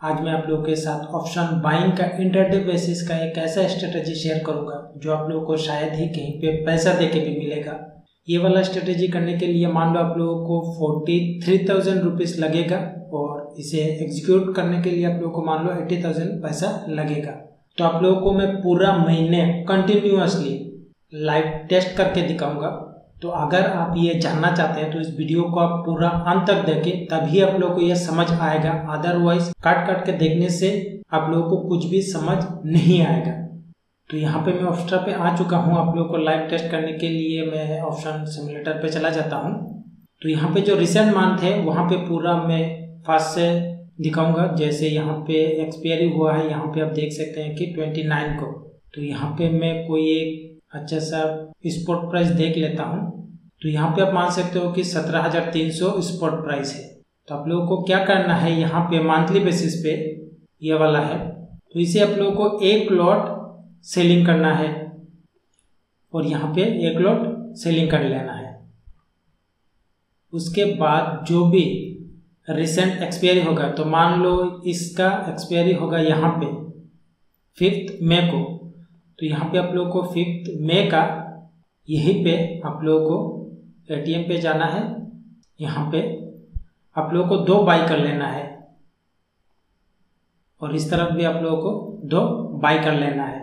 आज मैं आप लोगों के साथ ऑप्शन बाइंग का इंटरडे बेसिस का एक ऐसा स्ट्रेटेजी शेयर करूंगा जो आप लोगों को शायद ही कहीं पे पैसा देके भी मिलेगा। ये वाला स्ट्रेटेजी करने के लिए मान लो आप लोगों को 43,000 रुपीज़ लगेगा और इसे एग्जीक्यूट करने के लिए आप लोगों को मान लो 80,000 पैसा लगेगा। तो आप लोगों को मैं पूरा महीने कंटिन्यूअसली लाइव टेस्ट करके दिखाऊंगा। तो अगर आप ये जानना चाहते हैं तो इस वीडियो को आप पूरा अंत तक देखें, तभी आप लोगों को ये समझ आएगा। अदरवाइज काट काट के देखने से आप लोगों को कुछ भी समझ नहीं आएगा। तो यहाँ पे मैं ऑप्शन पे आ चुका हूँ। आप लोगों को लाइव टेस्ट करने के लिए मैं ऑप्शन सिमुलेटर पे चला जाता हूँ। तो यहाँ पे जो रिसेंट मंथ है वहाँ पे पूरा मैं फास्ट से दिखाऊंगा। जैसे यहाँ पे एक्सपायरी हुआ है, यहाँ पे आप देख सकते हैं कि 29 को। तो यहाँ पे मैं कोई एक अच्छा सा स्पॉट प्राइस देख लेता हूँ। तो यहाँ पे आप मान सकते हो कि 17,300 स्पॉट प्राइस है। तो आप लोगों को क्या करना है, यहाँ पे मंथली बेसिस पे ये वाला है, तो इसे आप लोगों को एक लॉट सेलिंग करना है और यहाँ पे एक लॉट सेलिंग कर लेना है। उसके बाद जो भी रिसेंट एक्सपायरी होगा, तो मान लो इसका एक्सपायरी होगा यहाँ पे 5 मई को। तो यहाँ पे आप लोगों को 5 मई का यहीं पे आप लोगों को एटीएम पे जाना है। यहाँ पे आप लोगों को 2 बाई कर लेना है और इस तरफ भी आप लोगों को 2 बाई कर लेना है।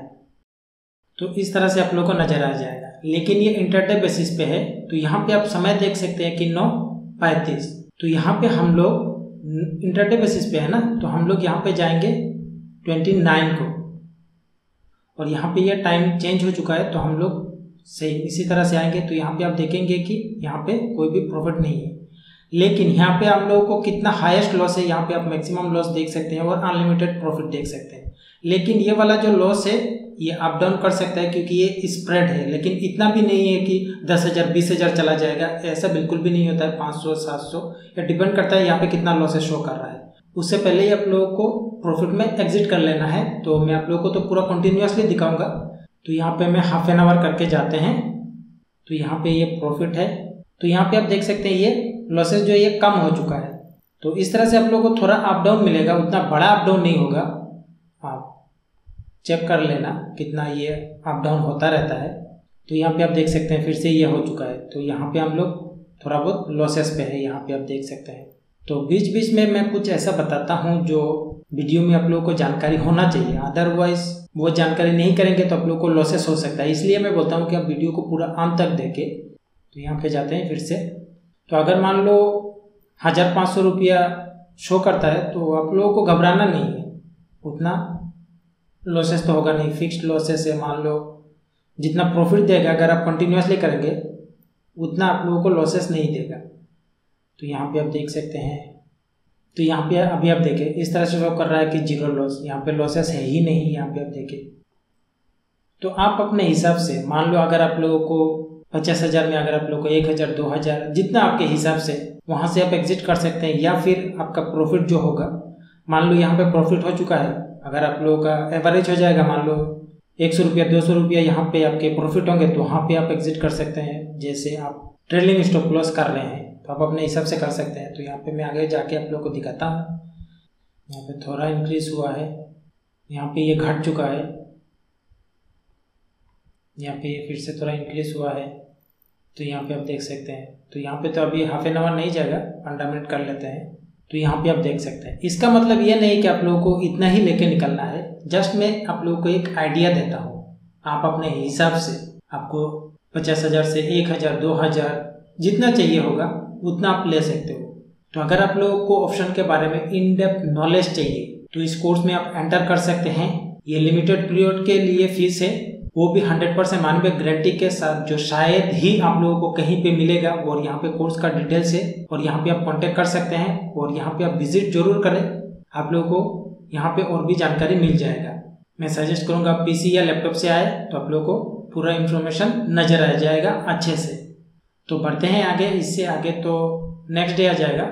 तो इस तरह से आप लोगों को नजर आ जाएगा। लेकिन ये इंटरडे बेसिस पे है। तो यहाँ पे आप समय देख सकते हैं कि 9:35। तो यहाँ पे हम लोग इंटरडे बेसिस पे है ना, तो हम लोग यहाँ पे जाएंगे 29 को और यहाँ पे ये टाइम चेंज हो चुका है। तो हम लोग सही इसी तरह से आएंगे। तो यहाँ पे आप देखेंगे कि यहाँ पे कोई भी प्रॉफिट नहीं है। लेकिन यहाँ पे आप लोगों को कितना हाईएस्ट लॉस है, यहाँ पे आप मैक्सिमम लॉस देख सकते हैं और अनलिमिटेड प्रॉफिट देख सकते हैं। लेकिन ये वाला जो लॉस है ये अप डाउन कर सकता है क्योंकि ये स्प्रेड है। लेकिन इतना भी नहीं है कि 10,000 20,000 चला जाएगा, ऐसा बिल्कुल भी नहीं होता है। 500 700 या डिपेंड करता है यहाँ पे कितना लॉसेस शो कर रहा है। उससे पहले ही आप लोगों को प्रॉफिट में एग्जिट कर लेना है। तो मैं आप लोगों को तो पूरा कंटिन्यूअसली दिखाऊंगा। तो यहाँ पे मैं हाफ एन आवर करके जाते हैं। तो यहाँ पे ये प्रॉफिट है। तो यहाँ पे आप देख सकते हैं ये लॉसेस जो है ये कम हो चुका है। तो इस तरह से आप लोगों को थोड़ा अप डाउन मिलेगा, उतना बड़ा अप डाउन नहीं होगा। आप चेक कर लेना कितना ये अप डाउन होता रहता है। तो यहाँ पे आप देख सकते हैं फिर से ये हो चुका है। तो यहाँ पे हम लोग थोड़ा बहुत लॉसेस पे है, यहाँ पे आप देख सकते हैं। तो बीच बीच में मैं कुछ ऐसा बताता हूँ जो वीडियो में आप लोगों को जानकारी होना चाहिए। अदरवाइज वो जानकारी नहीं करेंगे तो आप लोगों को लॉसेस हो सकता है। इसलिए मैं बोलता हूँ कि आप वीडियो को पूरा अंत तक देखें। तो यहाँ पे जाते हैं फिर से। तो अगर मान लो 1,500 रुपया शो करता है तो आप लोगों को घबराना नहीं है, उतना लॉसेस तो होगा नहीं। फिक्स्ड लॉसेस है, मान लो जितना प्रॉफिट देगा अगर आप कंटिन्यूसली करेंगे उतना आप लोगों को लॉसेस नहीं देगा। तो यहाँ पे आप देख सकते हैं। तो यहाँ पे अभी आप देखें इस तरह से शो कर रहा है कि 0 लॉस, यहाँ पे लॉसेस है ही नहीं। यहाँ पे आप देखें तो आप अपने हिसाब से मान लो अगर आप लोगों को 50,000 में अगर आप लोगों को 1,000 2,000 जितना आपके हिसाब से वहाँ से आप एग्जिट कर सकते हैं। या फिर आपका प्रॉफिट जो होगा, मान लो यहाँ पे प्रॉफिट हो चुका है, अगर आप लोगों का एवरेज हो जाएगा मान लो 100 रुपया 200 रुपया यहाँ पे आपके प्रॉफिट होंगे, तो वहाँ पे आप एग्जिट कर सकते हैं। जैसे आप ट्रेलिंग स्टॉप लॉस कर रहे हैं तो आप अपने हिसाब से कर सकते हैं। तो यहाँ पे मैं आगे जाके आप लोगों को दिखाता हूँ। यहाँ पे थोड़ा इंक्रीज हुआ है, यहाँ पे ये घट चुका है, यहाँ पे ये फिर से थोड़ा इंक्रीज हुआ है। तो यहाँ पे आप देख सकते हैं। तो यहाँ पे तो अभी हाफ एन आवर नहीं जाएगा, 15 मिनट कर लेते हैं। तो यहाँ पे आप देख सकते हैं। इसका मतलब ये नहीं कि आप लोगों को इतना ही लेके निकलना है, जस्ट मैं आप लोगों को एक आइडिया देता हूँ। आप अपने हिसाब से आपको 50,000 से 1,000 2,000 जितना चाहिए होगा उतना आप ले सकते हो। तो अगर आप लोगों को ऑप्शन के बारे में इन डेप्थ नॉलेज चाहिए तो इस कोर्स में आप एंटर कर सकते हैं। ये लिमिटेड पीरियड के लिए फीस है, वो भी 100% मानवे गारंटी के साथ, जो शायद ही आप लोगों को कहीं पे मिलेगा। और यहाँ पे कोर्स का डिटेल्स है और यहाँ पे आप कांटेक्ट कर सकते हैं और यहाँ पे आप विजिट जरूर करें। आप लोगों को यहाँ पे और भी जानकारी मिल जाएगा। मैं सजेस्ट करूँगा आप पीसी या लैपटॉप से आए तो आप लोगों को पूरा इन्फॉर्मेशन नजर आ जाएगा अच्छे से। तो बढ़ते हैं आगे। इससे आगे तो नेक्स्ट डे आ जाएगा।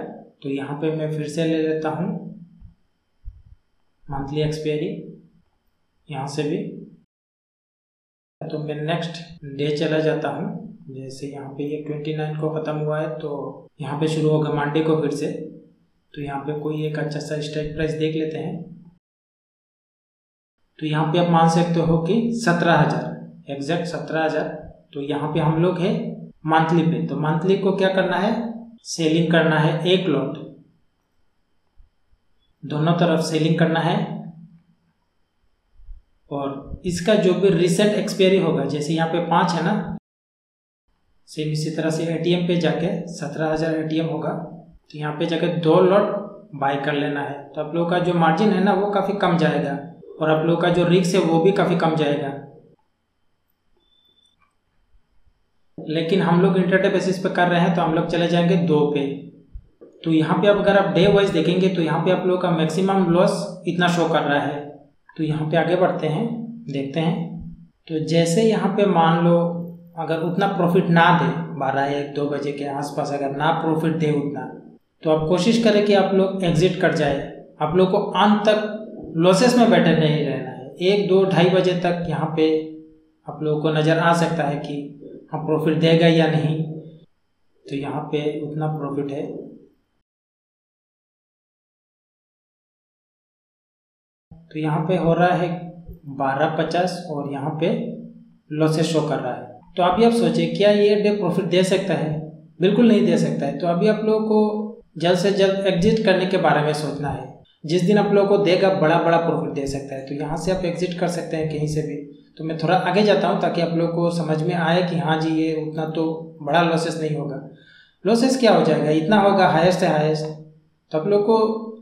तो यहाँ पे मैं फिर से ले लेता हूँ मंथली एक्सपायरी, यहाँ से भी। तो मैं नेक्स्ट डे चला जाता हूँ। जैसे यहाँ पे ये 29 को ख़त्म हुआ है तो यहाँ पे शुरू होगा मंडे को फिर से। तो यहाँ पे कोई एक अच्छा सा स्ट्राइक प्राइस देख लेते हैं। तो यहाँ पे आप मान सकते हो कि 17,000 एग्जैक्ट 17,000। तो यहाँ पे हम लोग है मंथली पे, तो मंथली को क्या करना है, सेलिंग करना है, एक लॉट दोनों तरफ सेलिंग करना है। और इसका जो भी रिसेंट एक्सपायरी होगा, जैसे यहाँ पे 5 है ना, सेम इसी तरह से एटीएम पे जाके 17,000 एटीएम होगा, तो यहाँ पे जाके 2 लॉट बाय कर लेना है। तो आप लोगों का जो मार्जिन है ना वो काफ़ी कम जाएगा और आप लोगों का जो रिस्क है वो भी काफ़ी कम जाएगा। लेकिन हम लोग इंट्राडे बेसिस पे कर रहे हैं तो हम लोग चले जाएंगे 2 पे। तो यहाँ पे अगर आप डे वाइज देखेंगे तो यहाँ पे आप लोगों का मैक्सिमम लॉस इतना शो कर रहा है। तो यहाँ पे आगे बढ़ते हैं, देखते हैं। तो जैसे यहाँ पे मान लो अगर उतना प्रॉफिट ना दे, 12-1-2 बजे के आसपास अगर ना प्रॉफिट दे उतना, तो आप कोशिश करें कि आप लोग एग्जिट कर जाए। आप लोग को अंत तक लॉसेस में बैठे नहीं रहना है। 1-2-2:30 बजे तक यहाँ पे आप लोगों को नज़र आ सकता है कि हाँ प्रॉफिट देगा या नहीं। तो यहाँ पे उतना प्रॉफिट है। तो यहाँ पे हो रहा है 12.50 और यहाँ पे लॉसेस शो कर रहा है। तो अभी आप सोचें क्या ये डे प्रॉफिट दे सकता है? बिल्कुल नहीं दे सकता है। तो अभी आप लोगों को जल्द से जल्द एग्जिट करने के बारे में सोचना है। जिस दिन आप लोगों को देगा बड़ा प्रॉफिट दे सकता है, तो यहाँ से आप एग्जिट कर सकते हैं कहीं से भी। तो मैं थोड़ा आगे जाता हूँ ताकि आप लोगों को समझ में आए कि हाँ जी ये उतना तो बड़ा लॉसेस नहीं होगा। लॉसेस क्या हो जाएगा, इतना होगा हाईएस्ट से हाईएस्ट। तो आप लोग को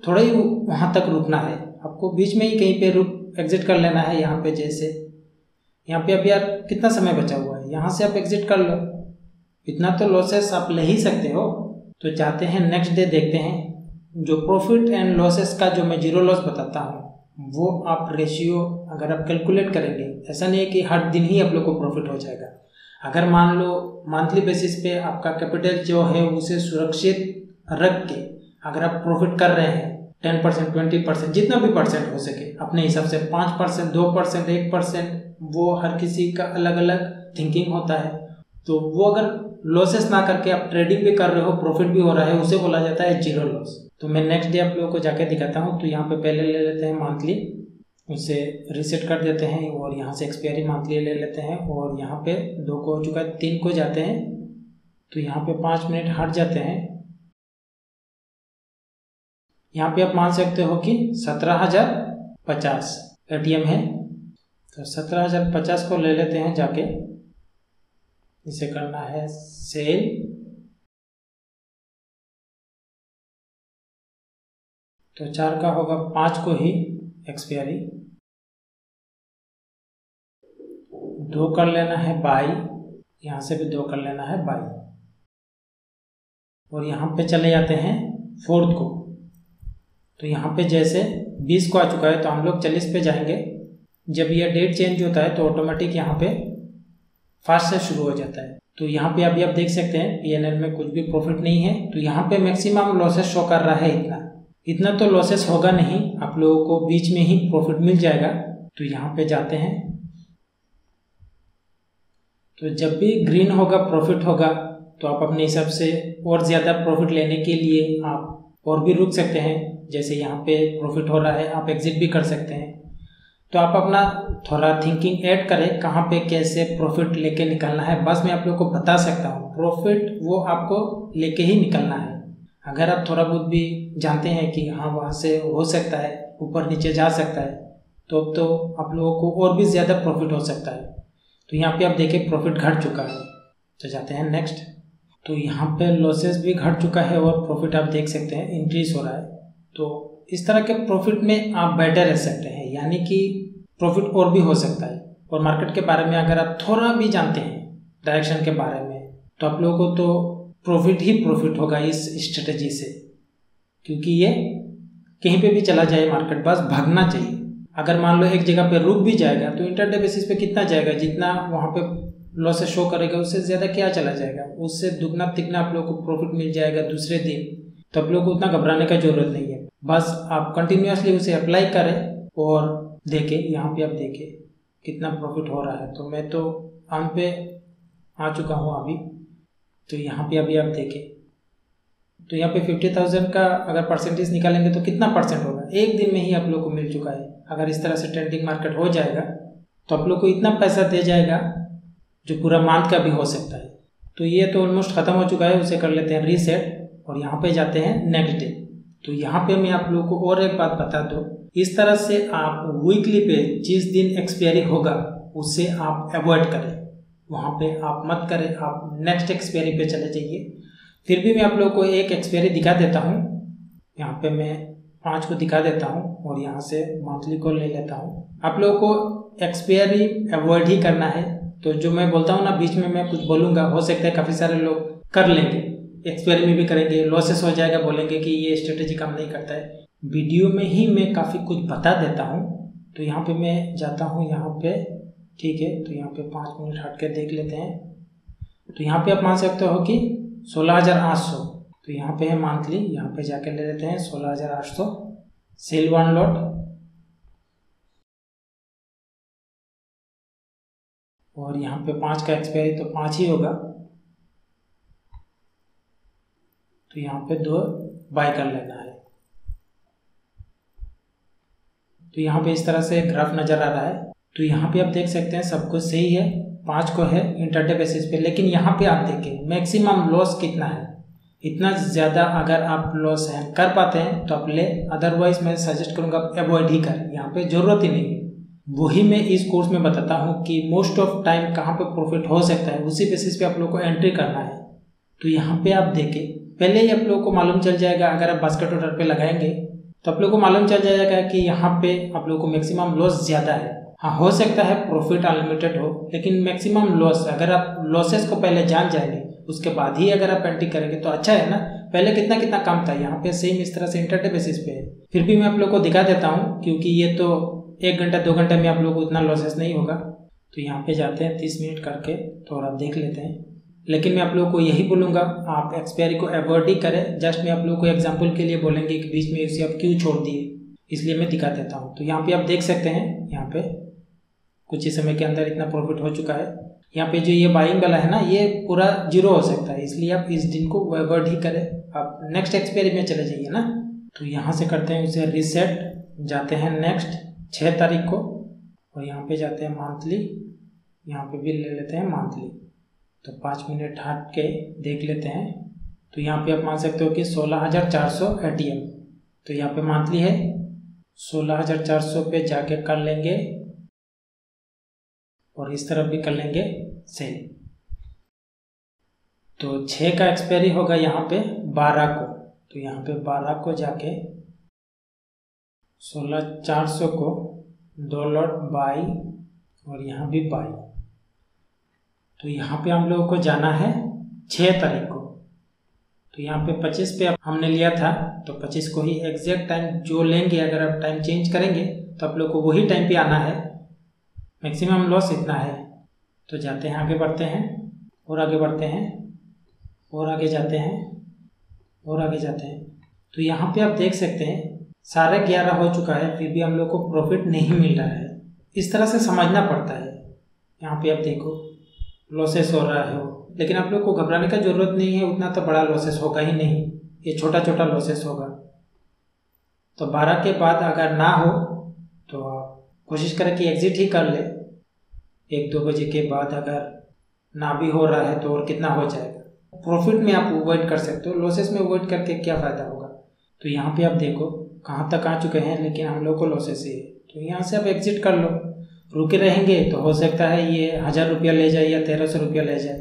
थोड़ा ही वहाँ तक रुकना है, आपको बीच में ही कहीं पे रुक एग्जिट कर लेना है। यहाँ पे जैसे यहाँ पे अब यार कितना समय बचा हुआ है, यहाँ से आप एग्जिट कर लो, इतना तो लॉसेस आप ले ही सकते हो। तो चाहते हैं नेक्स्ट डे देखते हैं। जो प्रॉफिट एंड लॉसेस का जो मैं जीरो लॉस बताता हूँ वो आप रेशियो अगर आप कैलकुलेट करेंगे, ऐसा नहीं है कि हर दिन ही आप लोग को प्रॉफिट हो जाएगा। अगर मान लो मंथली बेसिस पे आपका कैपिटल जो है उसे सुरक्षित रख के अगर आप प्रॉफिट कर रहे हैं 10%, 20%, जितना भी परसेंट हो सके अपने हिसाब से, 5%, 2%, 1%, वो हर किसी का अलग अलग थिंकिंग होता है। तो वो अगर लॉसेस ना करके आप ट्रेडिंग भी कर रहे हो, प्रॉफिट भी हो रहा है, उसे बोला जाता है जीरो लॉस। तो मैं नेक्स्ट डे आप लोगों को जाके दिखाता हूँ। तो यहाँ पे पहले ले लेते हैं मंथली, उसे रीसेट कर देते हैं और यहाँ से एक्सपायरी मंथली ले लेते हैं। और यहाँ पे 2 को हो चुका है, 3 को जाते हैं। तो यहाँ पे 5 मिनट हट जाते हैं। यहाँ पे आप मान सकते हो कि 17,050 एटीएम है। तो 17,050 को ले लेते हैं जाके, इसे करना है सेल। तो 4 का होगा 5 को ही एक्सपायरी, 2 कर लेना है बाई, यहाँ से भी 2 कर लेना है बाई। और यहाँ पे चले जाते हैं 4 को। तो यहाँ पे जैसे 20 को आ चुका है तो हम लोग 40 पे जाएंगे। जब यह डेट चेंज होता है तो ऑटोमेटिक यहाँ पे फास्ट से शुरू हो जाता है। तो यहाँ पे अभी आप देख सकते हैं पीएनएल में कुछ भी प्रॉफिट नहीं है। तो यहाँ पे मैक्सिमम लॉसेस शो कर रहा है इतना तो लॉसेस होगा नहीं, आप लोगों को बीच में ही प्रॉफिट मिल जाएगा। तो यहाँ पे जाते हैं। तो जब भी ग्रीन होगा प्रॉफिट होगा तो आप अपने हिसाब से और ज़्यादा प्रॉफिट लेने के लिए आप और भी रुक सकते हैं। जैसे यहाँ पे प्रॉफिट हो रहा है आप एग्जिट भी कर सकते हैं। तो आप अपना थोड़ा थिंकिंग ऐड करें कहाँ पे कैसे प्रॉफिट लेके निकलना है। बस मैं आप लोगों को बता सकता हूँ, प्रॉफिट वो आपको लेके ही निकलना है। अगर आप थोड़ा बहुत भी जानते हैं कि हाँ वहाँ से हो सकता है, ऊपर नीचे जा सकता है, तो आप लोगों को और भी ज़्यादा प्रॉफिट हो सकता है। तो यहाँ पे आप देखें प्रॉफिट घट चुका है। तो जाते हैं नेक्स्ट। तो यहाँ पे लॉसेस भी घट चुका है और प्रॉफिट आप देख सकते हैं इंक्रीज हो रहा है। तो इस तरह के प्रॉफिट में आप बैठे रह सकते हैं, यानी कि प्रॉफिट और भी हो सकता है। और मार्केट के बारे में अगर आप थोड़ा भी जानते हैं डायरेक्शन के बारे में, तो आप लोगों को तो प्रॉफिट ही प्रॉफिट होगा इस स्ट्रेटजी से, क्योंकि ये कहीं पे भी चला जाए मार्केट बस भागना चाहिए। अगर मान लो एक जगह पे रुक भी जाएगा तो इंटरडे बेसिस पे कितना जाएगा, जितना वहाँ पे लॉसेस शो करेगा उससे ज़्यादा क्या चला जाएगा, उससे दुगना तिगना आप लोगों को प्रॉफिट मिल जाएगा दूसरे दिन। तो आप लोगों को उतना घबराने का जरूरत नहीं है, बस आप कंटिन्यूसली उसे अप्लाई करें और देखें। यहाँ पे आप देखें कितना प्रॉफिट हो रहा है। तो मैं तो अंत पे आ चुका हूँ अभी। तो यहाँ पे अभी आप देखें तो यहाँ पे 50,000 का अगर परसेंटेज निकालेंगे तो कितना परसेंट होगा, एक दिन में ही आप लोग को मिल चुका है। अगर इस तरह से ट्रेंडिंग मार्केट हो जाएगा तो आप लोग को इतना पैसा दे जाएगा जो पूरा मंथ का भी हो सकता है। तो ये तो ऑलमोस्ट ख़त्म हो चुका है, उसे कर लेते हैं रीसेट और यहाँ पे जाते हैं नेक्स्ट डे। तो यहाँ पे मैं आप लोगों को और एक बात बता दूँ, इस तरह से आप वीकली पे जिस दिन एक्सपायरी होगा उसे आप अवॉइड करें, वहाँ पे आप मत करें, आप नेक्स्ट एक्सपायरी पे चले जाइए। फिर भी मैं आप लोगों को एक एक्सपायरी दिखा देता हूँ। यहाँ पे मैं 5 को दिखा देता हूँ और यहाँ से मंथली को ले लेता हूँ। आप लोगों को एक्सपायरी अवॉइड ही करना है। तो जो मैं बोलता हूँ ना, बीच में मैं कुछ बोलूँगा, हो सकता है काफ़ी सारे लोग कर लेंगे, एक्सपायरी में भी करेंगे, लॉसेस हो जाएगा, बोलेंगे कि ये स्ट्रेटेजी काम नहीं करता है। वीडियो में ही मैं काफ़ी कुछ बता देता हूँ। तो यहाँ पे मैं जाता हूँ, यहाँ पे ठीक है। तो यहाँ पे 5 मिनट हट के देख लेते हैं। तो यहाँ पे आप मान सकते हो कि 16,800, तो यहाँ पे है मंथली, यहाँ पे जाके ले लेते हैं 16,800, सेल 1 लॉट और यहाँ पे 5 का एक्सपायरी तो 5 ही होगा। तो यहाँ पे 2 बाय कर लेना है। तो यहाँ पे इस तरह से ग्राफ नज़र आ रहा है। तो यहाँ पे आप देख सकते हैं सब कुछ सही है, 5 को है इंटरडे बेसिस पे। लेकिन यहाँ पे आप देखें मैक्सिमम लॉस कितना है, इतना ज़्यादा अगर आप लॉस है कर पाते हैं तो आप ले, अदरवाइज मैं सजेस्ट करूँगा आप अवॉइड ही करें, यहाँ पे ज़रूरत ही नहीं है। वही मैं इस कोर्स में बताता हूँ कि मोस्ट ऑफ टाइम कहाँ पे प्रॉफिट हो सकता है, उसी बेसिस पे आप लोग को एंट्री करना है। तो यहाँ पे आप देखें, पहले ही आप लोगों को मालूम चल जाएगा, अगर आप बास्केट ऑर्डर पे लगाएंगे तो आप लोग को मालूम चल जाएगा कि यहाँ पे आप लोग को मैक्सिमम लॉस ज़्यादा है। हाँ, हो सकता है प्रॉफिट अनलिमिटेड हो, लेकिन मैक्सिमम लॉस, अगर आप लॉसेस को पहले जान जाएंगे उसके बाद ही अगर आप एंट्री करेंगे तो अच्छा है ना। पहले कितना कितना कम था, यहाँ पे सेम इस तरह से इंटरडे बेसिस पे है। फिर भी मैं आप लोग को दिखा देता हूँ, क्योंकि ये तो 1 घंटा 2 घंटे में आप लोग को उतना लॉसेस नहीं होगा। तो यहाँ पे जाते हैं 30 मिनट करके, तो और आप देख लेते हैं। लेकिन मैं आप लोगों को यही बोलूँगा, आप एक्सपायरी को अवॉइड ही करें। जस्ट मैं आप लोगों को एग्जाम्पल के लिए बोलेंगे कि बीच में इसे आप क्यों छोड़ दिए, इसलिए मैं दिखा देता हूँ। तो यहाँ पे आप देख सकते हैं, यहाँ पे कुछ ही समय के अंदर इतना प्रॉफिट हो चुका है। यहाँ पे जो ये बाइंग वाला है ना, ये पूरा 0 हो सकता है, इसलिए आप इस दिन को अवॉइड ही करें, आप नेक्स्ट एक्सपायरी में चले जाइए ना। तो यहाँ से करते हैं उसे रीसेट, जाते हैं नेक्स्ट 6 तारीख को और यहाँ पे जाते हैं मंथली, यहाँ पे भी ले लेते हैं मंथली। तो 5 मिनट हट के देख लेते हैं। तो यहाँ पे आप मान सकते हो कि 16,400 ATM। तो यहाँ पे मंथली है, 16,400 पे जाके कर लेंगे और इस तरफ भी कर लेंगे सेल। तो 6 का एक्सपायरी होगा यहाँ पे 12 को। तो यहाँ पे 12 को जाके 16,400 को 2 लॉट बाई और यहाँ भी बाई। तो यहाँ पे हम लोगों को जाना है 6 तारीख को। तो यहाँ पे 25 पे हमने लिया था, तो 25 को ही एग्जैक्ट टाइम जो लेंगे, अगर आप टाइम चेंज करेंगे तो आप लोग को वही टाइम पे आना है। मैक्सिमम लॉस इतना है। तो जाते हैं, आगे बढ़ते हैं और आगे बढ़ते हैं और आगे जाते हैं और आगे जाते हैं। तो यहाँ पे आप देख सकते हैं 11:30 हो चुका है, फिर भी हम लोग को प्रॉफिट नहीं मिल रहा है। इस तरह से समझना पड़ता है। यहाँ पे आप देखो लॉसेस हो रहा है, लेकिन आप लोग को घबराने का ज़रूरत नहीं है, उतना तो बड़ा लॉसेस होगा ही नहीं, ये छोटा छोटा लॉसेस होगा। तो 12 के बाद अगर ना हो तो आप कोशिश करें कि एग्जिट ही कर ले। 1-2 बजे के बाद अगर ना भी हो रहा है तो और कितना हो जाएगा। प्रॉफिट में आप अवॉइड कर सकते हो, लॉसेस में अवॉइड करके क्या फ़ायदा होगा। तो यहाँ पे आप देखो कहाँ तक आ चुके हैं, लेकिन हम लोग को लॉसेस ही है। तो यहाँ से आप एग्जिट कर लो। रुके रहेंगे तो हो सकता है ये 1,000 रुपया ले जाए या 1,300 रुपया ले जाए।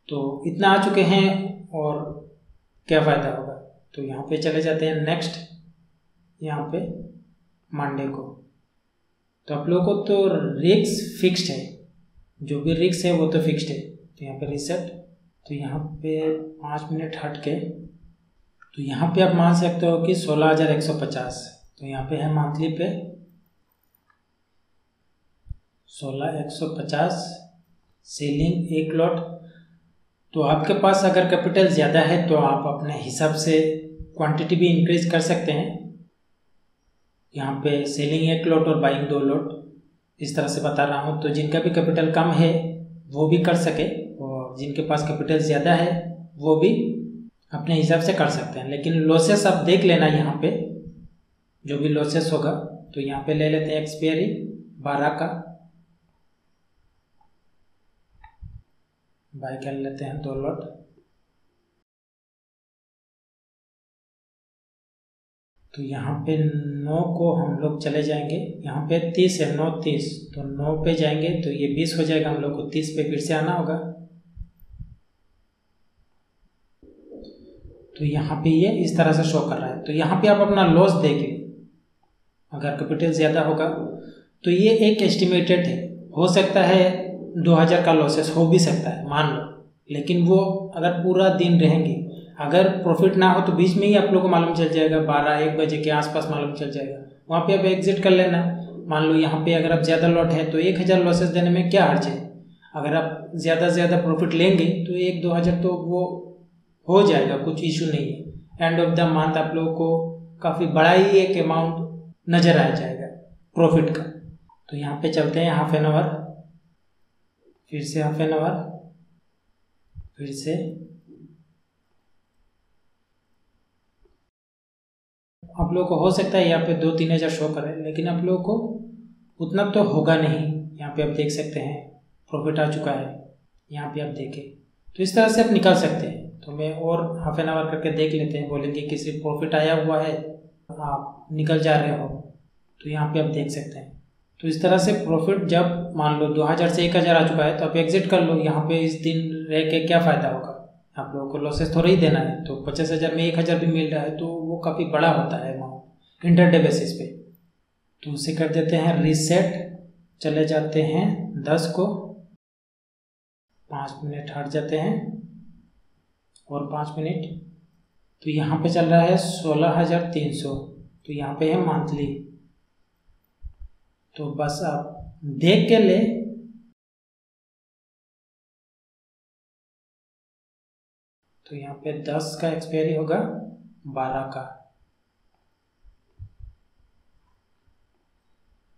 तो इतना आ चुके हैं और क्या फ़ायदा होगा। तो यहाँ पे चले जाते हैं नेक्स्ट, यहाँ पे मंडे को। तो आप लोगों को तो रिस्क फिक्स्ड है, जो भी रिस्क है वो तो फिक्स्ड है। तो यहाँ पे रीसेट, तो यहाँ पे 5 मिनट हट के, तो यहाँ पे आप मान सकते हो कि 16,150। तो यहाँ पे है मंथली पे 16,150 सेलिंग 1 लॉट। तो आपके पास अगर कैपिटल ज़्यादा है तो आप अपने हिसाब से क्वांटिटी भी इंक्रीज कर सकते हैं। यहाँ पे सेलिंग 1 लॉट और बाइंग 2 लॉट, इस तरह से बता रहा हूँ। तो जिनका भी कैपिटल कम है वो भी कर सके, और जिनके पास कैपिटल ज़्यादा है वो भी अपने हिसाब से कर सकते हैं। लेकिन लॉसेस आप देख लेना, यहाँ पे जो भी लॉसेस होगा तो यहाँ पे ले लेते हैं एक्सपायरी 12 का, बाय कर लेते हैं 2 लॉट। तो यहाँ पे 9 को हम लोग चले जाएंगे, यहाँ पे 30 है, 9 30, तो 9 पे जाएंगे तो ये 20 हो जाएगा, हम लोग को 30 पे फिर से आना होगा। तो यहाँ पे ये इस तरह से शो कर रहा है। तो यहाँ पे आप अपना लॉस देखिए, अगर कैपिटल ज़्यादा होगा तो ये एक एस्टिमेटेड है, हो सकता है 2000 का लॉसेस हो भी सकता है मान लो, लेकिन वो अगर पूरा दिन रहेंगे, अगर प्रॉफिट ना हो तो बीच में ही आप लोगों को मालूम चल जाएगा, 12-1 बजे के आसपास मालूम चल जाएगा, वहाँ पे आप एग्जिट कर लेना। मान लो यहाँ पे अगर आप ज़्यादा लॉट है तो 1000 लॉसेस देने में क्या हर्ज है, अगर आप ज़्यादा से ज़्यादा प्रॉफिट लेंगे तो 1-2 हज़ार तो वो हो जाएगा, कुछ इशू नहीं है। एंड ऑफ द मंथ आप लोगों को काफ़ी बड़ा ही एक अमाउंट नज़र आ जाएगा प्रॉफिट का। तो यहाँ पे चलते हैं हाफ एन आवर, फिर से हाफ एन आवर, फिर से आप लोगों को हो सकता है यहाँ पे 2-3 हज़ार शो करे, लेकिन आप लोगों को उतना तो होगा नहीं। यहाँ पे आप देख सकते हैं प्रॉफिट आ चुका है, यहाँ पे आप देखें, तो इस तरह से आप निकाल सकते हैं। तो मैं और हाफ एन आवर करके देख लेते हैं, बोलेंगे कि सिर्फ प्रॉफिट आया हुआ है, आप निकल जा रहे हो, तो यहाँ पे आप देख सकते हैं। तो इस तरह से प्रॉफिट जब मान लो 2000 से 1000 आ चुका है तो आप एग्जिट कर लो। यहाँ पे इस दिन रह के क्या फ़ायदा होगा, आप लोगों को लॉसेस थोड़ा ही देना है। तो 50,000 में 1000 भी मिल रहा है तो वो काफ़ी बड़ा होता है अमाउंट इंटरडे बेसिस पे। तो उसे कर देते हैं रीसेट, चले जाते हैं 10 को, 5 मिनट हट जाते हैं और 5 मिनट। तो यहाँ पे चल रहा है 16,300, तो यहाँ पे है मंथली। तो बस आप देख के ले, तो यहाँ पे 10 का एक्सपायरी होगा, 12 का,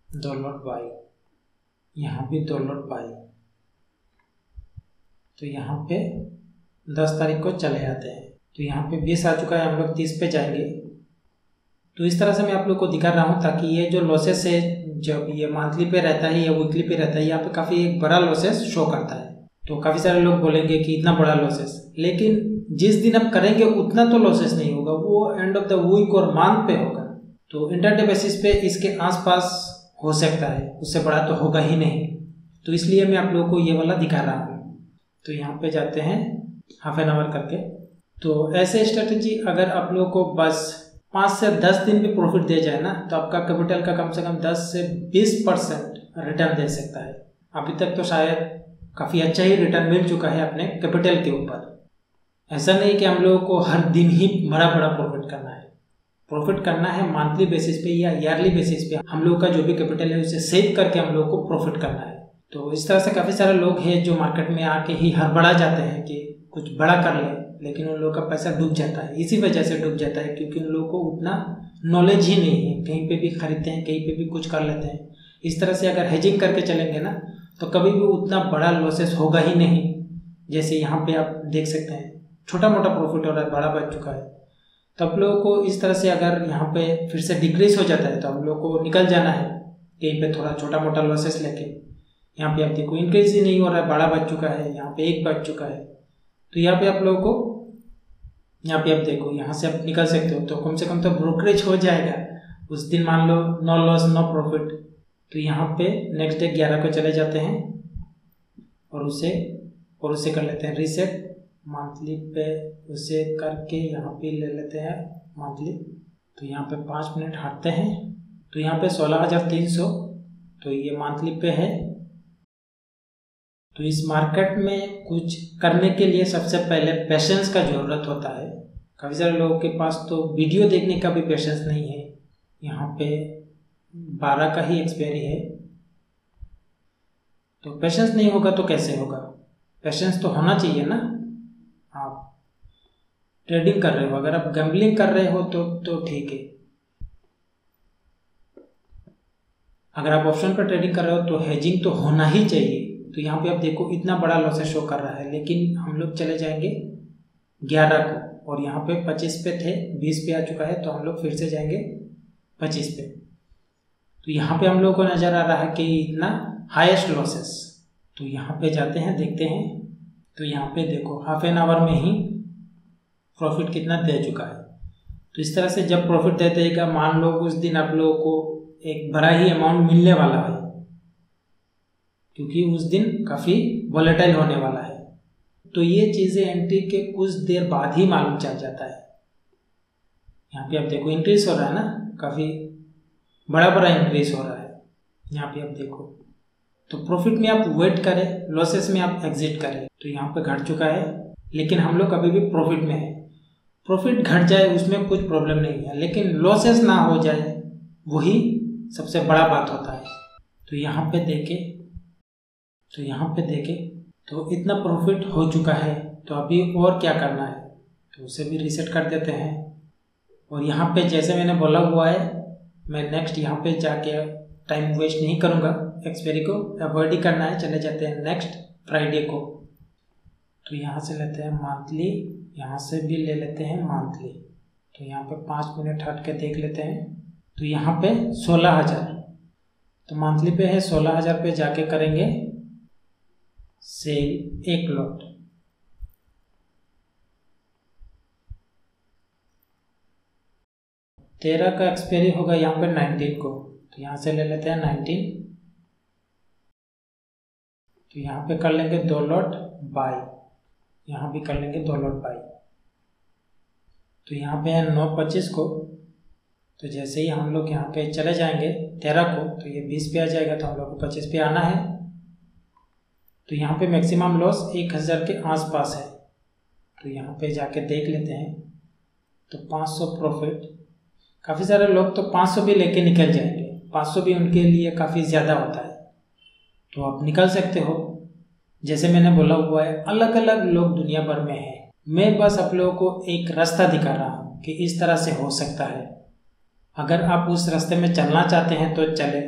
2 लॉट बाई, यहाँ भी 2 लॉट बाई। तो यहाँ पे 10 तारीख को चले आते हैं। तो यहाँ पे 20 आ चुका है, हम लोग 30 पे जाएंगे। तो इस तरह से मैं आप लोग को दिखा रहा हूँ ताकि ये जो लॉसेस है, जब ये मंथली पे रहता है या वीकली पे रहता है, यहाँ पे काफ़ी एक बड़ा लॉसेस शो करता है। तो काफ़ी सारे लोग बोलेंगे कि इतना बड़ा लॉसेस, लेकिन जिस दिन आप करेंगे उतना तो लॉसेस नहीं होगा, वो एंड ऑफ द वीक और मंथ पे होगा। तो इंटरडे बेसिस पे इसके आसपास हो सकता है, उससे बड़ा तो होगा ही नहीं। तो इसलिए मैं आप लोगों को ये वाला दिखा रहा हूँ। तो यहाँ पे जाते हैं हाफ एन आवर करके। तो ऐसे स्ट्रेटजी अगर आप लोगों को बस 5 से 10 दिन भी प्रॉफिट दे जाए ना, तो आपका कैपिटल का कम से कम 10 से 20% रिटर्न दे सकता है। अभी तक तो शायद काफ़ी अच्छा ही रिटर्न मिल चुका है अपने कैपिटल के ऊपर। ऐसा नहीं कि हम लोगों को हर दिन ही बड़ा बड़ा प्रॉफिट करना है। प्रॉफिट करना है मंथली बेसिस पे या ईयरली बेसिस पे, हम लोग का जो भी कैपिटल है उसे सेव करके हम लोग को प्रॉफिट करना है। तो इस तरह से काफ़ी सारे लोग हैं जो मार्केट में आके ही हड़बड़ा जाते हैं कि कुछ बड़ा कर ले, लेकिन उन लोगों का पैसा डूब जाता है। इसी वजह से डूब जाता है क्योंकि उन लोगों को उतना नॉलेज ही नहीं है, कहीं पे भी खरीदते हैं, कहीं पे भी कुछ कर लेते हैं। इस तरह से अगर हेजिंग करके चलेंगे ना तो कभी भी उतना बड़ा लॉसेस होगा ही नहीं। जैसे यहाँ पे आप देख सकते हैं छोटा मोटा प्रॉफिट हो रहा है, बड़ा बच चुका है। तो आप लोगों को इस तरह से अगर यहाँ पे फिर से डिक्रीज हो जाता है तो हम लोग को निकल जाना है कहीं पे थोड़ा छोटा मोटा लॉसेस लेके। यहाँ पे आप देखो इंक्रीज ही नहीं हो रहा है, बड़ा बच चुका है, यहाँ पे 1 बच चुका है। तो यहाँ पे आप लोगों को, यहाँ पे आप देखो, यहाँ से आप निकल सकते हो। तो कम से कम तो ब्रोकरेज हो जाएगा उस दिन, मान लो नो लॉस नो प्रॉफिट। तो यहाँ पे नेक्स्ट डे 11 को चले जाते हैं और उसे कर लेते हैं रीसेट मंथली पे। उसे करके यहाँ पे ले लेते हैं मंथली। तो यहाँ पे 5 मिनट हटते हैं। तो यहाँ पे 16,300, तो ये मंथली पे है। तो इस मार्केट में कुछ करने के लिए सबसे पहले पेशेंस का ज़रूरत होता है। काफ़ी सारे लोगों के पास तो वीडियो देखने का भी पेशेंस नहीं है। यहाँ पे 12 का ही एक्सपायरी है। तो पेशेंस नहीं होगा तो कैसे होगा, पेशेंस तो होना चाहिए ना। आप ट्रेडिंग कर रहे हो, अगर आप गैम्बलिंग कर रहे हो तो ठीक है। अगर आप ऑप्शन पर ट्रेडिंग कर रहे हो तो हेजिंग तो होना ही चाहिए। तो यहाँ पे आप देखो इतना बड़ा लॉसेस शो कर रहा है, लेकिन हम लोग चले जाएंगे 11 को। और यहाँ पे 25 पे थे, 20 पे आ चुका है, तो हम लोग फिर से जाएंगे 25 पे। तो यहाँ पे हम लोग को नज़र आ रहा है कि इतना हाईएस्ट लॉसेस। तो यहाँ पे जाते हैं, देखते हैं। तो यहाँ पे देखो हाफ एन आवर में ही प्रॉफिट कितना दे चुका है। तो इस तरह से जब प्रॉफिट दे देगा, मान लो उस दिन आप लोगों को एक बड़ा ही अमाउंट मिलने वाला है, क्योंकि उस दिन काफ़ी वॉलेटाइल होने वाला है। तो ये चीज़ें एंट्री के कुछ देर बाद ही मालूम चल जाता है। यहाँ पे आप देखो इंक्रीज हो रहा है ना, काफ़ी बड़ा इंक्रीज हो रहा है। यहाँ पे आप देखो, तो प्रॉफिट में आप वेट करें, लॉसेस में आप एग्जिट करें। तो यहाँ पे घट चुका है, लेकिन हम लोग अभी भी प्रॉफिट में है। प्रॉफिट घट जाए उसमें कुछ प्रॉब्लम नहीं है, लेकिन लॉसेस ना हो जाए वही सबसे बड़ा बात होता है। तो यहाँ पे देखें तो इतना प्रॉफिट हो चुका है। तो अभी और क्या करना है, तो उसे भी रीसेट कर देते हैं। और यहाँ पे जैसे मैंने बोला हुआ है, मैं नेक्स्ट यहाँ पे जाके टाइम वेस्ट नहीं करूँगा, एक्सपायरी को अवॉइड ही करना है। चले जाते हैं नेक्स्ट फ्राइडे को। तो यहाँ से लेते हैं मंथली, यहाँ से भी ले लेते हैं मंथली। तो यहाँ पे 5 मिनट हट के देख लेते हैं। तो यहाँ पे 16,000, तो मंथली पे है 16,000 पे जाके करेंगे सेल 1 लॉट। तेरह का एक्सपायरी होगा यहाँ पे 19 को। तो यहाँ से ले लेते हैं 19। तो यहाँ पे कर लेंगे 2 लॉट बाई, यहाँ भी कर लेंगे 2 लॉट बाई। तो यहाँ पे है 9/25 को। तो जैसे ही हम लोग यहाँ पे चले जाएंगे 13 को, तो ये 20 पे आ जाएगा, तो हम लोग को 25 पे आना है। तो यहाँ पे मैक्सिमम लॉस 1,000 के आसपास है। तो यहाँ पे जाके देख लेते हैं। तो 500 प्रॉफिट, काफ़ी सारे लोग तो 500 भी लेके निकल जाएंगे। 500 भी उनके लिए काफ़ी ज़्यादा होता है, तो आप निकल सकते हो। जैसे मैंने बोला हुआ है, अलग अलग लोग दुनिया भर में हैं। मैं बस आप लोगों को एक रास्ता दिखा रहा हूँ कि इस तरह से हो सकता है। अगर आप उस रास्ते में चलना चाहते हैं तो चले,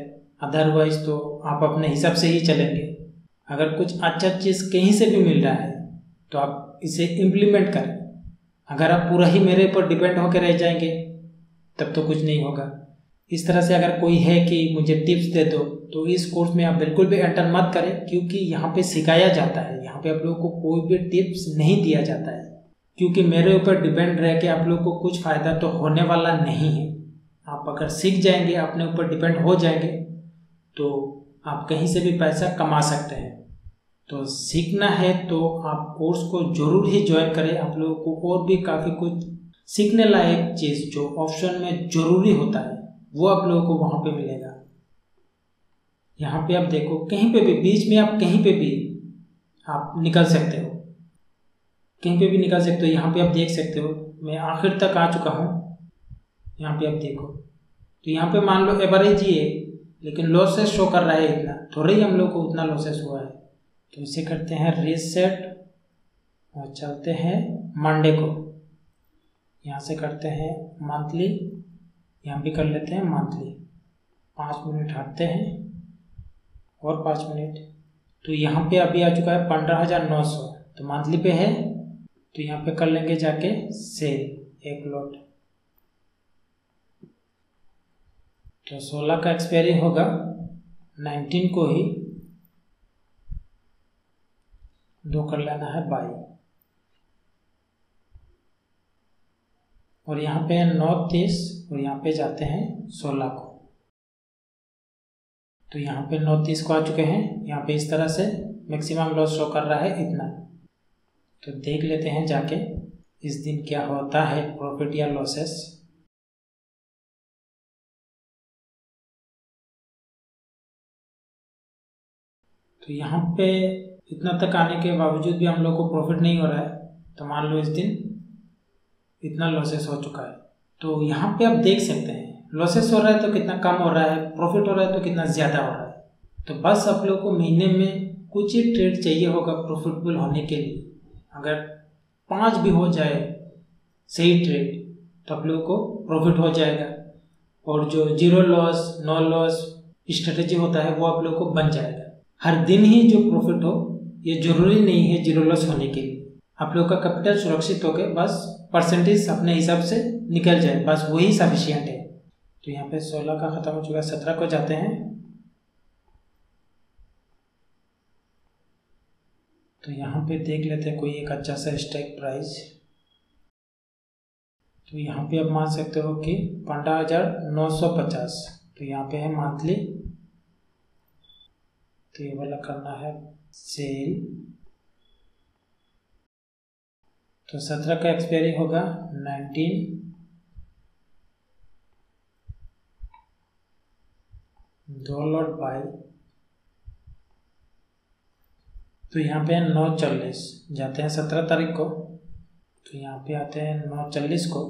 अदरवाइज तो आप अपने हिसाब से ही चलेंगे। अगर कुछ अच्छा चीज़ कहीं से भी मिल रहा है तो आप इसे इम्प्लीमेंट करें। अगर आप पूरा ही मेरे ऊपर डिपेंड होकर रह जाएंगे तब तो कुछ नहीं होगा। इस तरह से अगर कोई है कि मुझे टिप्स दे दो, तो इस कोर्स में आप बिल्कुल भी एंटर मत करें, क्योंकि यहाँ पे सिखाया जाता है। यहाँ पे आप लोगों को कोई भी टिप्स नहीं दिया जाता है, क्योंकि मेरे ऊपर डिपेंड रह के आप लोगों को कुछ फ़ायदा तो होने वाला नहीं है। आप अगर सीख जाएंगे, अपने ऊपर डिपेंड हो जाएंगे, तो आप कहीं से भी पैसा कमा सकते हैं। तो सीखना है तो आप कोर्स को ज़रूर ही ज्वाइन करें। आप लोगों को और भी काफ़ी कुछ सीखने लायक चीज़ जो ऑप्शन में ज़रूरी होता है वो आप लोगों को वहाँ पे मिलेगा। यहाँ पे आप देखो, कहीं पे भी बीच में आप कहीं पे भी आप निकल सकते हो, कहीं पे भी निकल सकते हो। यहाँ पे आप देख सकते हो, मैं आखिर तक आ चुका हूँ। यहाँ पे आप देखो, तो यहाँ पे मान लो एवरेज ही है, लेकिन लॉसेस शो कर रहा है इतना, थोड़ा ही हम लोग को उतना लॉसेस हुआ है। तो इसे करते हैं रीसेट और चलते हैं मंडे को। यहाँ से करते हैं मंथली, यहाँ भी कर लेते हैं मंथली। 5 मिनट हटते हैं और 5 मिनट। तो यहाँ पे अभी आ चुका है 15,900, तो मंथली पे है। तो यहाँ पे कर लेंगे जाके सेल 1 लॉट। तो 16 का एक्सपायरी होगा, 19 को ही 2 कर लेना है बाई। और यहाँ पे है 9/30 और यहाँ पे जाते हैं 16 को। तो यहाँ पे 9/30 को आ चुके हैं। यहाँ पे इस तरह से मैक्सिमम लॉस शो कर रहा है इतना। तो देख लेते हैं जाके इस दिन क्या होता है, प्रॉफिट या लॉसेस। तो यहाँ पे इतना तक आने के बावजूद भी हम लोग को प्रॉफिट नहीं हो रहा है। तो मान लो इस दिन इतना लॉसेस हो चुका है। तो यहाँ पे आप देख सकते हैं, लॉसेस हो रहा है तो कितना कम हो रहा है, प्रॉफिट हो रहा है तो कितना ज़्यादा हो रहा है। तो बस आप लोग को महीने में कुछ ही ट्रेड चाहिए होगा प्रॉफिटेबल होने के लिए। अगर 5 भी हो जाए सही ट्रेड तो आप लोगों को प्रॉफिट हो जाएगा। और जो 0 लॉस, नो लॉस स्ट्रेटेजी होता है वो आप लोगों को बन जाएगा। हर दिन ही जो प्रॉफिट हो ये ज़रूरी नहीं है 0 लॉस होने के लिए। आप लोग का कैपिटल सुरक्षित हो गए, बस परसेंटेज अपने हिसाब से निकल जाए, बस वही सफिशिएंट है। तो यहाँ पे 16 का ख़त्म हो चुका है, 17 को जाते हैं। तो यहाँ पे देख लेते हैं कोई एक अच्छा सा स्ट्राइक प्राइस। तो यहाँ पे आप मान सकते हो कि 15,950। तो यहाँ पे है मंथली, तो ये वाला करना है सेल। तो 17 का एक्सपायरी होगा 19, दो लॉट बाई। तो यहाँ पे है 9:40, जाते हैं 17 तारीख को। तो यहाँ पे आते हैं 9:40 को।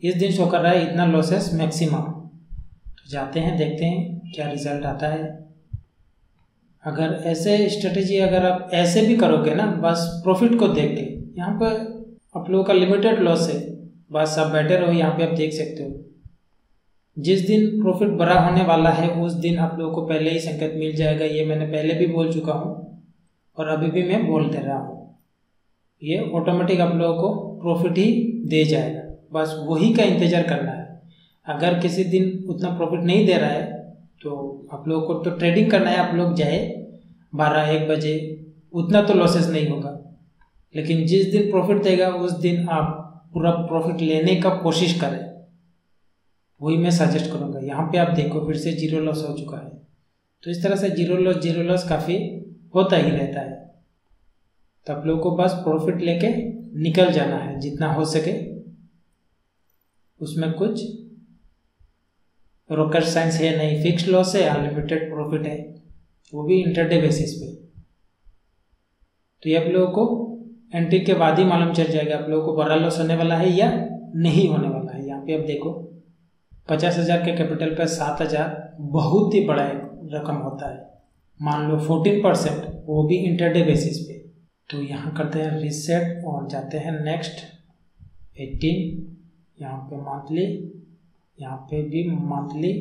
इस दिन शो कर रहा है इतना लॉसेस मैक्सिमम। तो जाते हैं, देखते हैं क्या रिजल्ट आता है। अगर ऐसे स्ट्रेटेजी अगर आप ऐसे भी करोगे ना, बस प्रॉफिट को देख के, यहाँ पर आप लोगों का लिमिटेड लॉस है, बस आप बैठे रहो। यहाँ पे आप देख सकते हो जिस दिन प्रॉफिट बड़ा होने वाला है उस दिन आप लोगों को पहले ही संकेत मिल जाएगा। ये मैंने पहले भी बोल चुका हूँ और अभी भी मैं बोल दे रहा हूँ, ये ऑटोमेटिक आप लोगों को प्रॉफिट ही दे जाएगा, बस वही का इंतज़ार करना है। अगर किसी दिन उतना प्रॉफिट नहीं दे रहा है तो आप लोगों को तो ट्रेडिंग करना है, आप लोग जाए 12-1 बजे, उतना तो लॉसेस नहीं होगा। लेकिन जिस दिन प्रॉफिट देगा उस दिन आप पूरा प्रॉफिट लेने का कोशिश करें, वही मैं सजेस्ट करूँगा। यहाँ पे आप देखो फिर से 0 लॉस हो चुका है। तो इस तरह से 0 लॉस काफ़ी होता ही रहता है। तो आप लोगों को बस प्रॉफिट लेके निकल जाना है जितना हो सके। उसमें कुछ रॉकेट साइंस है नहीं, फिक्स लॉस है, अनलिमिटेड प्रॉफिट है, वो भी इंटरडे बेसिस पे। तो ये आप लोगों को एंट्री के बाद ही मालूम चल जाएगा आप लोगों को बड़ा लॉस होने वाला है या नहीं होने वाला है। यहाँ पे आप देखो 50,000 के कैपिटल पे 7,000 बहुत ही बड़ा एक रकम होता है। मान लो 14%, वो भी इंटरडे बेसिस पे। तो यहाँ करते हैं रीसेट और जाते हैं नेक्स्ट 18। यहाँ पे मंथली, यहाँ पे भी मंथली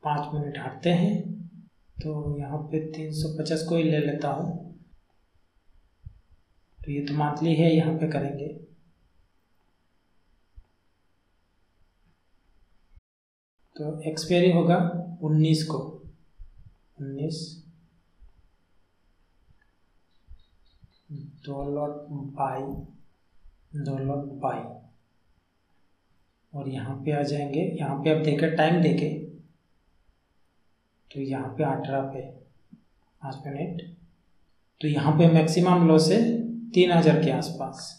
5 मिनट हटते हैं। तो यहाँ पे 350 को ही ले लेता हूँ। तो ये तो मंथली है, यहाँ पे करेंगे। तो एक्सपायरी होगा 19 को, 19, 2 लॉट बाई, 2 लॉट बाई। और यहाँ पे आ जाएंगे, यहाँ पे आप देखें टाइम देखें तो यहाँ पे 18 पे 5 मिनट। तो यहाँ पे मैक्सिमम लॉस है 3,000 के आसपास।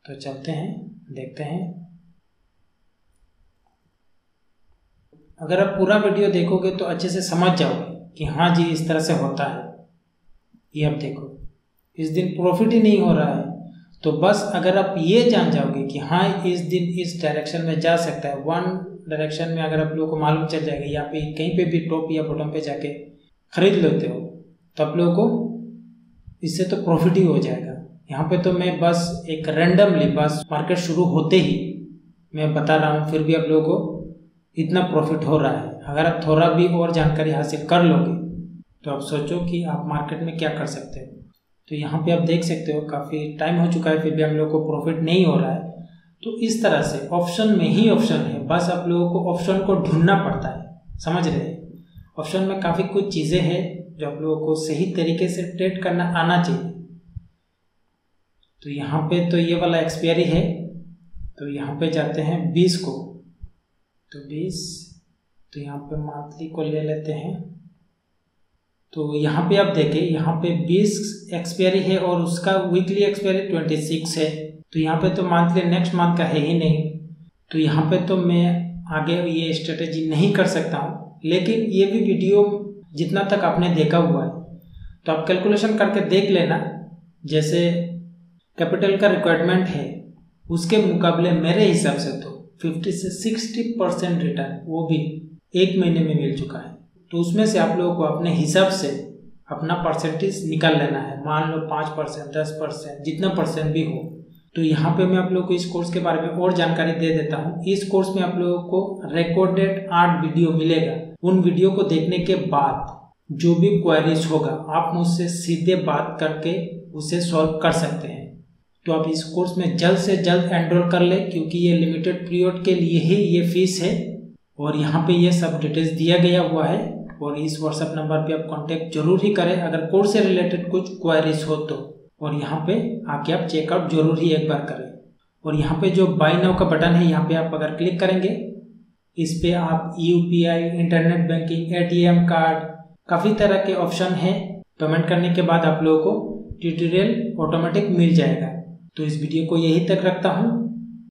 तो चलते हैं, देखते हैं। अगर आप पूरा वीडियो देखोगे तो अच्छे से समझ जाओगे कि हाँ जी इस तरह से होता है। ये आप देखो इस दिन प्रॉफिट ही नहीं हो रहा है, तो बस अगर आप ये जान जाओगे कि हाँ इस दिन इस डायरेक्शन में जा सकता है, वन डायरेक्शन में अगर आप लोगों को मालूम चल जाएगा या पे कहीं पे भी टॉप या बॉटम पे जाके खरीद लेते हो तो आप लोगों को इससे तो प्रॉफिट ही हो जाएगा। यहाँ पे तो मैं बस एक रैंडमली बस मार्केट शुरू होते ही मैं बता रहा हूँ, फिर भी आप लोगों को इतना प्रॉफिट हो रहा है। अगर आप थोड़ा भी और जानकारी हासिल कर लोगे तो आप सोचो कि आप मार्केट में क्या कर सकते हो। तो यहाँ पे आप देख सकते हो काफ़ी टाइम हो चुका है फिर भी हम लोग को प्रॉफिट नहीं हो रहा है। तो इस तरह से ऑप्शन में ही ऑप्शन है, बस आप लोगों को ऑप्शन को ढूंढना पड़ता है, समझ रहे हैं। ऑप्शन में काफ़ी कुछ चीज़ें हैं जो आप लोगों को सही तरीके से ट्रेड करना आना चाहिए। तो यहाँ पे तो ये वाला एक्सपायरी है, तो यहाँ पे जाते हैं 20 को। तो 20, तो यहाँ पे मंथली को ले लेते हैं। तो यहाँ पे आप देखें, यहाँ पे 20 एक्सपायरी है और उसका वीकली एक्सपायरी 26 है। तो यहाँ पे तो मंथली नेक्स्ट मंथ का है ही नहीं। तो यहाँ पे तो मैं आगे ये स्ट्रेटेजी नहीं कर सकता हूँ, लेकिन ये भी वीडियो जितना तक आपने देखा हुआ है तो आप कैलकुलेशन करके देख लेना। जैसे कैपिटल का रिक्वायरमेंट है उसके मुकाबले मेरे हिसाब से तो 50 से 60% रिटर्न वो भी 1 महीने में मिल चुका है। तो उसमें से आप लोगों को अपने हिसाब से अपना परसेंटेज निकाल लेना है। मान लो 5%, 10%, जितना परसेंट भी हो। तो यहाँ पे मैं आप लोगों को इस कोर्स के बारे में और जानकारी दे देता हूँ। इस कोर्स में आप लोगों को रिकॉर्डेड 8 वीडियो मिलेगा। उन वीडियो को देखने के बाद जो भी क्वेरीज होगा आप मुझसे सीधे बात करके उसे सॉल्व कर सकते हैं। तो आप इस कोर्स में जल्द से जल्द एनरोल कर ले, क्योंकि ये लिमिटेड पीरियड के लिए ही ये फीस है और यहाँ पे ये सब डिटेल्स दिया गया हुआ है। और इस व्हाट्सएप नंबर पे आप कांटेक्ट जरूर ही करें अगर कोर्स से रिलेटेड कुछ क्वेरीज हो तो। और यहाँ पे आके आप चेकआउट जरूर ही एक बार करें। और यहाँ पे जो बाय नाउ का बटन है, यहाँ पे आप अगर क्लिक करेंगे, इस पे आप UPI, internet banking, ATM card, काफ़ी तरह के ऑप्शन है। पेमेंट करने के बाद आप लोगों को ट्यूटोरियल ऑटोमेटिक मिल जाएगा। तो इस वीडियो को यहीं तक रखता हूँ।